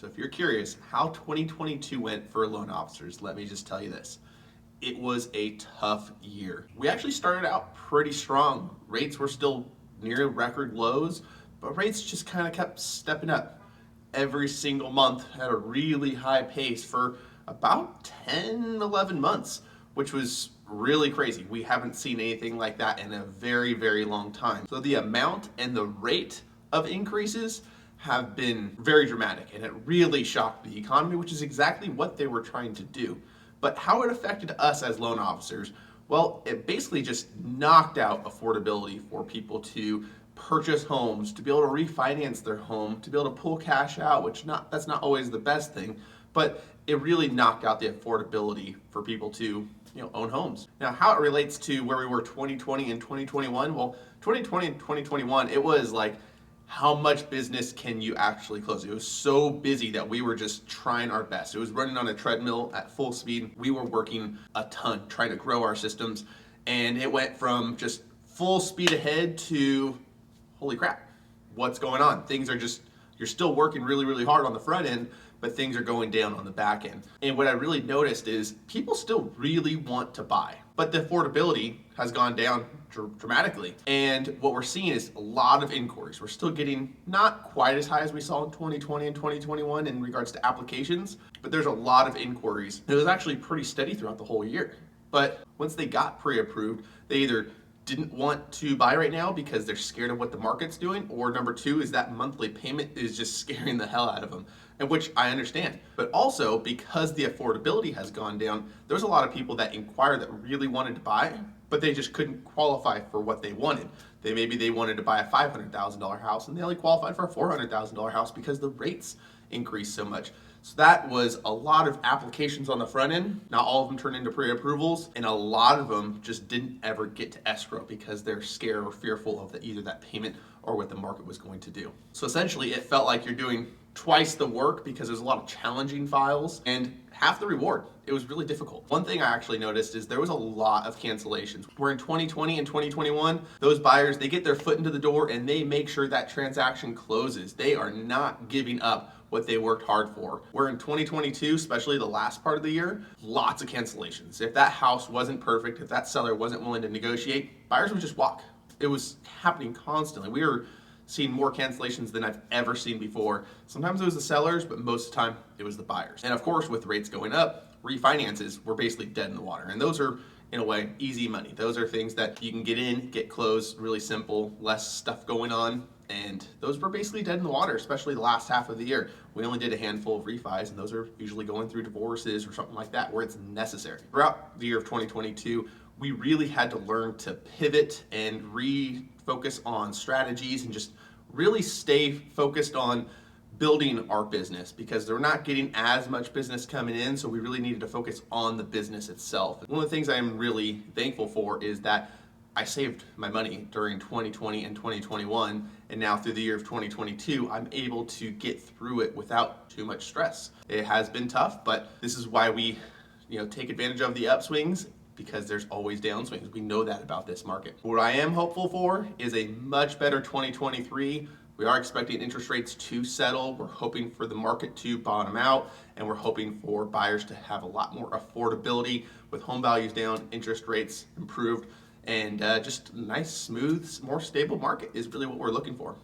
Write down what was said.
So if you're curious how 2022 went for loan officers, let me just tell you this. It was a tough year. We actually started out pretty strong. Rates were still near record lows, but rates just kind of kept stepping up every single month at a really high pace for about 10, 11 months, which was really crazy. We haven't seen anything like that in a very, very long time. So the amount and the rate of increases have been very dramatic, and it really shocked the economy, which is exactly what they were trying to do. But how it affected us as loan officers, well, it basically just knocked out affordability for people to purchase homes, to be able to refinance their home, to be able to pull cash out, which that's not always the best thing, but it really knocked out the affordability for people to own homes. Now, how it relates to where we were 2020 and 2021, well, 2020 and 2021, it was like, how much business can you actually close? It was so busy that we were just trying our best. It was running on a treadmill at full speed. We were working a ton, trying to grow our systems, and it went from just full speed ahead to, holy crap, what's going on? Things are just, you're still working really, really hard on the front end, but things are going down on the back end. And what I really noticed is people still really want to buy, but the affordability has gone down dramatically. And what we're seeing is a lot of inquiries. We're still getting not quite as high as we saw in 2020 and 2021 in regards to applications, but there's a lot of inquiries. It was actually pretty steady throughout the whole year. But once they got pre-approved, they either didn't want to buy right now because they're scared of what the market's doing, or number two is that monthly payment is just scaring the hell out of them, and which I understand. But also, because the affordability has gone down, there's a lot of people that inquire that really wanted to buy, but they just couldn't qualify for what they wanted. Maybe they wanted to buy a $500,000 house and they only qualified for a $400,000 house because the rates increased so much. So that was a lot of applications on the front end. Not all of them turned into pre-approvals, and a lot of them just didn't ever get to escrow because they're scared or fearful of either that payment or what the market was going to do. So essentially, it felt like you're doing twice the work because there's a lot of challenging files and half the reward. It was really difficult. One thing I actually noticed is there was a lot of cancellations. Where in 2020 and 2021, those buyers, they get their foot into the door and they make sure that transaction closes. They are not giving up what they worked hard for. Where in 2022, especially the last part of the year, lots of cancellations. If that house wasn't perfect, if that seller wasn't willing to negotiate, buyers would just walk. It was happening constantly. We were seeing more cancellations than I've ever seen before. Sometimes it was the sellers, but most of the time it was the buyers. And of course, with rates going up, refinances were basically dead in the water. And those are, in a way, easy money. Those are things that you can get in, get closed, really simple, less stuff going on. And those were basically dead in the water, especially the last half of the year. We only did a handful of refis, and those are usually going through divorces or something like that where it's necessary. Throughout the year of 2022, we really had to learn to pivot and refocus on strategies and just really stay focused on building our business because they're not getting as much business coming in, so we really needed to focus on the business itself. One of the things I'm really thankful for is that I saved my money during 2020 and 2021, and now through the year of 2022, I'm able to get through it without too much stress. It has been tough, but this is why we, take advantage of the upswings, because there's always downswings. We know that about this market. What I am hopeful for is a much better 2023. We are expecting interest rates to settle. We're hoping for the market to bottom out, and we're hoping for buyers to have a lot more affordability with home values down, interest rates improved, and just a nice, smooth, more stable market is really what we're looking for.